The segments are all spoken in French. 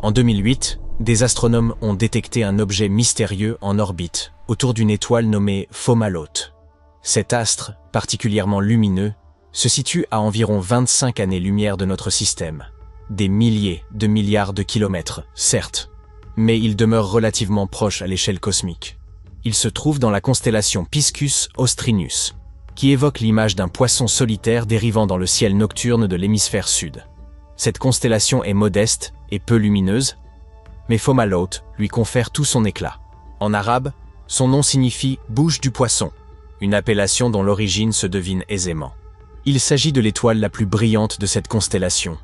En 2008, des astronomes ont détecté un objet mystérieux en orbite autour d'une étoile nommée Fomalhaut. Cet astre, particulièrement lumineux, se situe à environ 25 années-lumière de notre système. Des milliers de milliards de kilomètres, certes, mais il demeure relativement proche à l'échelle cosmique. Il se trouve dans la constellation Piscus Austrinus, qui évoque l'image d'un poisson solitaire dérivant dans le ciel nocturne de l'hémisphère sud. Cette constellation est modeste et peu lumineuse, mais Fomalhaut lui confère tout son éclat. En arabe, son nom signifie « bouche du poisson », une appellation dont l'origine se devine aisément. Il s'agit de l'étoile la plus brillante de cette constellation.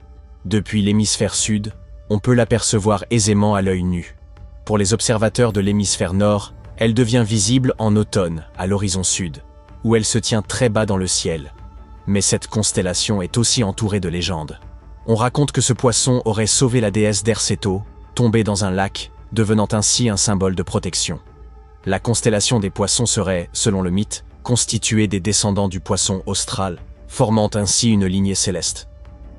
Depuis l'hémisphère sud, on peut l'apercevoir aisément à l'œil nu. Pour les observateurs de l'hémisphère nord, elle devient visible en automne, à l'horizon sud, où elle se tient très bas dans le ciel. Mais cette constellation est aussi entourée de légendes. On raconte que ce poisson aurait sauvé la déesse Derceto, tombée dans un lac, devenant ainsi un symbole de protection. La constellation des poissons serait, selon le mythe, constituée des descendants du poisson austral, formant ainsi une lignée céleste.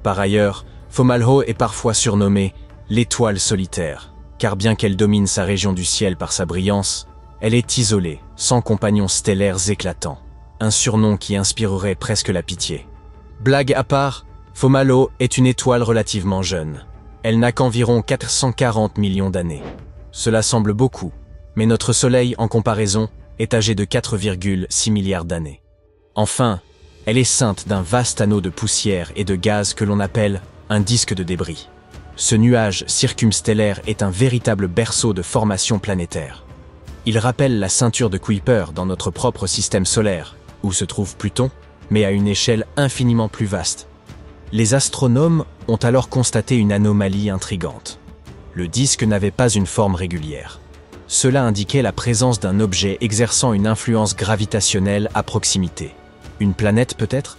Par ailleurs, Fomalhaut est parfois surnommée l'étoile solitaire, car bien qu'elle domine sa région du ciel par sa brillance, elle est isolée, sans compagnons stellaires éclatants, un surnom qui inspirerait presque la pitié. Blague à part, Fomalhaut est une étoile relativement jeune. Elle n'a qu'environ 440 millions d'années. Cela semble beaucoup, mais notre Soleil, en comparaison, est âgé de 4,6 milliards d'années. Enfin, elle est ceinte d'un vaste anneau de poussière et de gaz que l'on appelle un disque de débris. Ce nuage circumstellaire est un véritable berceau de formation planétaire. Il rappelle la ceinture de Kuiper dans notre propre système solaire, où se trouve Pluton, mais à une échelle infiniment plus vaste. Les astronomes ont alors constaté une anomalie intrigante. Le disque n'avait pas une forme régulière. Cela indiquait la présence d'un objet exerçant une influence gravitationnelle à proximité. Une planète peut-être ?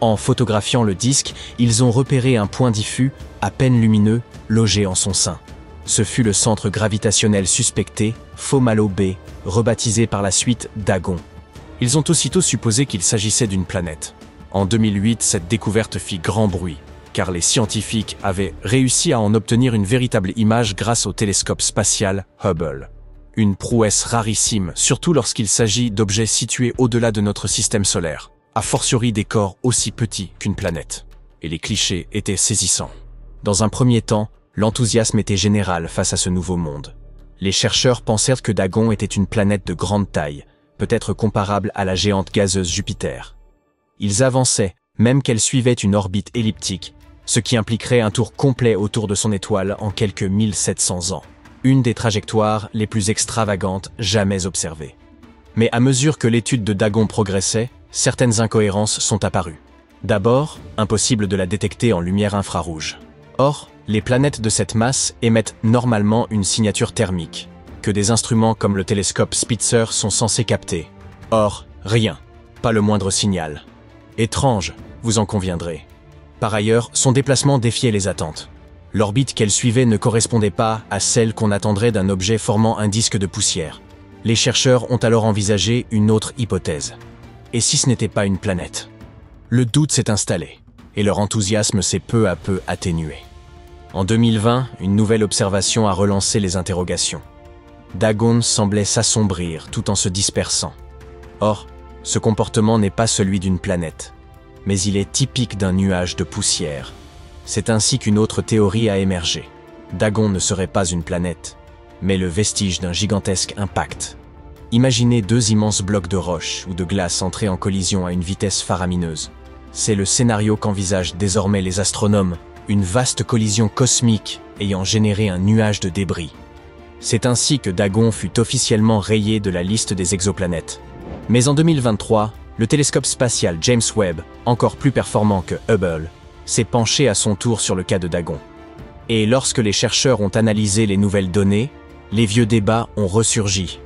En photographiant le disque, ils ont repéré un point diffus, à peine lumineux, logé en son sein. Ce fut le centre gravitationnel suspecté, Fomalhaut B, rebaptisé par la suite Dagon. Ils ont aussitôt supposé qu'il s'agissait d'une planète. En 2008, cette découverte fit grand bruit, car les scientifiques avaient réussi à en obtenir une véritable image grâce au télescope spatial Hubble. Une prouesse rarissime, surtout lorsqu'il s'agit d'objets situés au-delà de notre système solaire, a fortiori des corps aussi petits qu'une planète. Et les clichés étaient saisissants. Dans un premier temps, l'enthousiasme était général face à ce nouveau monde. Les chercheurs pensèrent que Dagon était une planète de grande taille, peut-être comparable à la géante gazeuse Jupiter. Ils avançaient, même qu'elle suivait une orbite elliptique, ce qui impliquerait un tour complet autour de son étoile en quelques 1700 ans. Une des trajectoires les plus extravagantes jamais observées. Mais à mesure que l'étude de Dagon progressait, certaines incohérences sont apparues. D'abord, impossible de la détecter en lumière infrarouge. Or, les planètes de cette masse émettent normalement une signature thermique, que des instruments comme le télescope Spitzer sont censés capter. Or, rien, pas le moindre signal. Étrange, vous en conviendrez. Par ailleurs, son déplacement défiait les attentes. L'orbite qu'elle suivait ne correspondait pas à celle qu'on attendrait d'un objet formant un disque de poussière. Les chercheurs ont alors envisagé une autre hypothèse. Et si ce n'était pas une planète ? Le doute s'est installé, et leur enthousiasme s'est peu à peu atténué. En 2020, une nouvelle observation a relancé les interrogations. Dagon semblait s'assombrir tout en se dispersant. Or, ce comportement n'est pas celui d'une planète, mais il est typique d'un nuage de poussière. C'est ainsi qu'une autre théorie a émergé. Dagon ne serait pas une planète, mais le vestige d'un gigantesque impact. Imaginez deux immenses blocs de roche ou de glace entrés en collision à une vitesse faramineuse. C'est le scénario qu'envisagent désormais les astronomes, une vaste collision cosmique ayant généré un nuage de débris. C'est ainsi que Dagon fut officiellement rayé de la liste des exoplanètes. Mais en 2023, le télescope spatial James Webb, encore plus performant que Hubble, s'est penché à son tour sur le cas de Dagon. Et lorsque les chercheurs ont analysé les nouvelles données, les vieux débats ont ressurgi.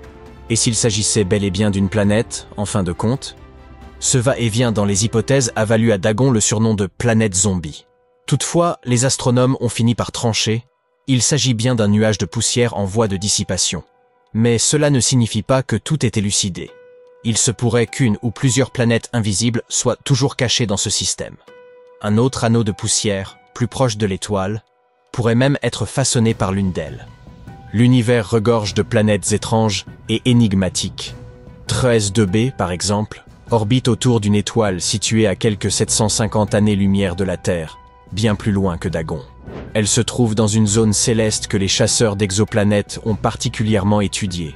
Et s'il s'agissait bel et bien d'une planète, en fin de compte ? Ce va-et-vient dans les hypothèses a valu à Dagon le surnom de planète zombie. Toutefois, les astronomes ont fini par trancher. Il s'agit bien d'un nuage de poussière en voie de dissipation. Mais cela ne signifie pas que tout est élucidé. Il se pourrait qu'une ou plusieurs planètes invisibles soient toujours cachées dans ce système. Un autre anneau de poussière, plus proche de l'étoile, pourrait même être façonné par l'une d'elles. L'univers regorge de planètes étranges et énigmatiques. 13-2b, par exemple, orbite autour d'une étoile située à quelques 750 années-lumière de la Terre, bien plus loin que Dagon. Elle se trouve dans une zone céleste que les chasseurs d'exoplanètes ont particulièrement étudiée.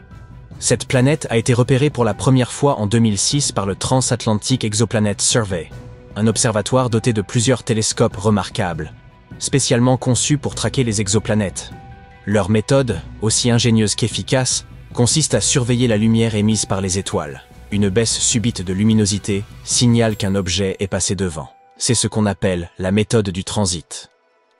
Cette planète a été repérée pour la première fois en 2006 par le Transatlantic Exoplanet Survey, un observatoire doté de plusieurs télescopes remarquables, spécialement conçus pour traquer les exoplanètes. Leur méthode, aussi ingénieuse qu'efficace, consiste à surveiller la lumière émise par les étoiles. Une baisse subite de luminosité signale qu'un objet est passé devant. C'est ce qu'on appelle la méthode du transit.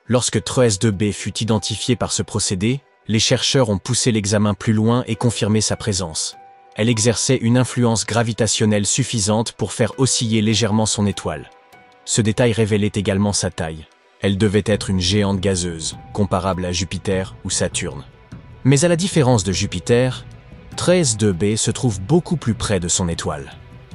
Lorsque TRES-2b fut identifiée par ce procédé, les chercheurs ont poussé l'examen plus loin et confirmé sa présence. Elle exerçait une influence gravitationnelle suffisante pour faire osciller légèrement son étoile. Ce détail révélait également sa taille. Elle devait être une géante gazeuse, comparable à Jupiter ou Saturne. Mais à la différence de Jupiter, TRES-2b se trouve beaucoup plus près de son étoile.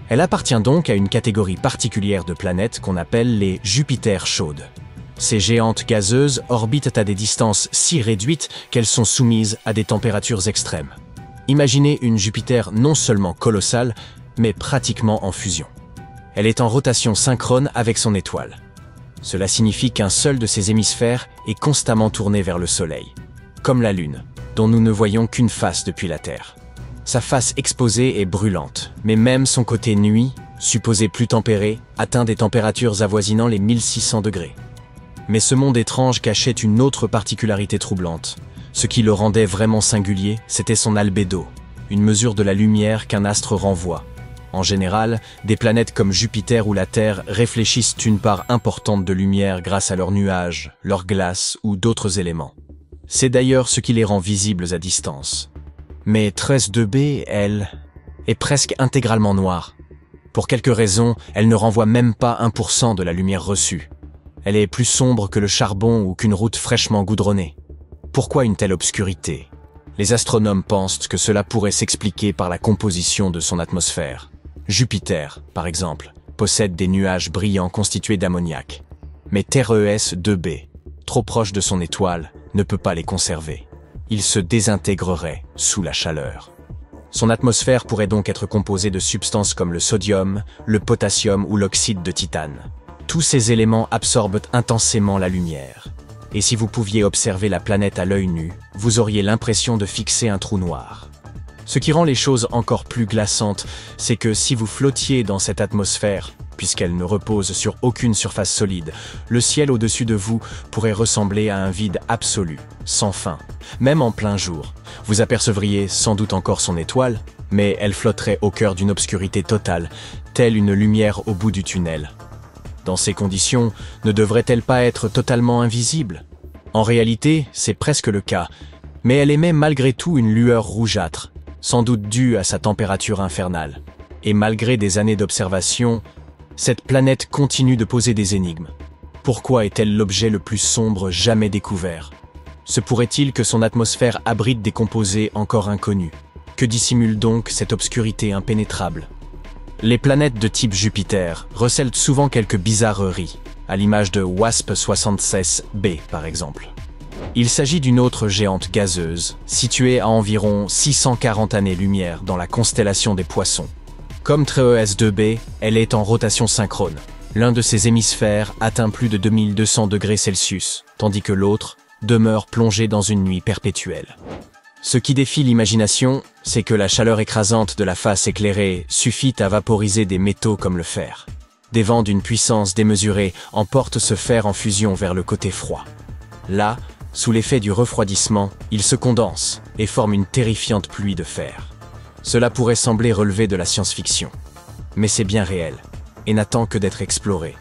Elle appartient donc à une catégorie particulière de planètes qu'on appelle les Jupiters chaudes. Ces géantes gazeuses orbitent à des distances si réduites qu'elles sont soumises à des températures extrêmes. Imaginez une Jupiter non seulement colossale, mais pratiquement en fusion. Elle est en rotation synchrone avec son étoile. Cela signifie qu'un seul de ses hémisphères est constamment tourné vers le Soleil, comme la Lune, dont nous ne voyons qu'une face depuis la Terre. Sa face exposée est brûlante, mais même son côté nuit, supposé plus tempéré, atteint des températures avoisinant les 1600 degrés. Mais ce monde étrange cachait une autre particularité troublante. Ce qui le rendait vraiment singulier, c'était son albédo, une mesure de la lumière qu'un astre renvoie. En général, des planètes comme Jupiter ou la Terre réfléchissent une part importante de lumière grâce à leurs nuages, leurs glaces ou d'autres éléments. C'est d'ailleurs ce qui les rend visibles à distance. Mais TRES-2b, elle, est presque intégralement noire. Pour quelques raisons, elle ne renvoie même pas 1% de la lumière reçue. Elle est plus sombre que le charbon ou qu'une route fraîchement goudronnée. Pourquoi une telle obscurité? Les astronomes pensent que cela pourrait s'expliquer par la composition de son atmosphère. Jupiter, par exemple, possède des nuages brillants constitués d'ammoniac. Mais TRES-2b, trop proche de son étoile, ne peut pas les conserver. Il se désintégrerait sous la chaleur. Son atmosphère pourrait donc être composée de substances comme le sodium, le potassium ou l'oxyde de titane. Tous ces éléments absorbent intensément la lumière. Et si vous pouviez observer la planète à l'œil nu, vous auriez l'impression de fixer un trou noir. Ce qui rend les choses encore plus glaçantes, c'est que si vous flottiez dans cette atmosphère, puisqu'elle ne repose sur aucune surface solide, le ciel au-dessus de vous pourrait ressembler à un vide absolu, sans fin. Même en plein jour, vous apercevriez sans doute encore son étoile, mais elle flotterait au cœur d'une obscurité totale, telle une lumière au bout du tunnel. Dans ces conditions, ne devrait-elle pas être totalement invisible? En réalité, c'est presque le cas, mais elle émet malgré tout une lueur rougeâtre, sans doute due à sa température infernale. Et malgré des années d'observation, cette planète continue de poser des énigmes. Pourquoi est-elle l'objet le plus sombre jamais découvert? Se pourrait-il que son atmosphère abrite des composés encore inconnus? Que dissimule donc cette obscurité impénétrable? Les planètes de type Jupiter recèlent souvent quelques bizarreries, à l'image de WASP-76b par exemple. Il s'agit d'une autre géante gazeuse, située à environ 640 années-lumière dans la constellation des Poissons. Comme TRES-2b, elle est en rotation synchrone. L'un de ses hémisphères atteint plus de 2200 degrés Celsius, tandis que l'autre demeure plongé dans une nuit perpétuelle. Ce qui défie l'imagination, c'est que la chaleur écrasante de la face éclairée suffit à vaporiser des métaux comme le fer. Des vents d'une puissance démesurée emportent ce fer en fusion vers le côté froid. Là, sous l'effet du refroidissement, il se condense et forme une terrifiante pluie de fer. Cela pourrait sembler relever de la science-fiction, mais c'est bien réel et n'attend que d'être exploré.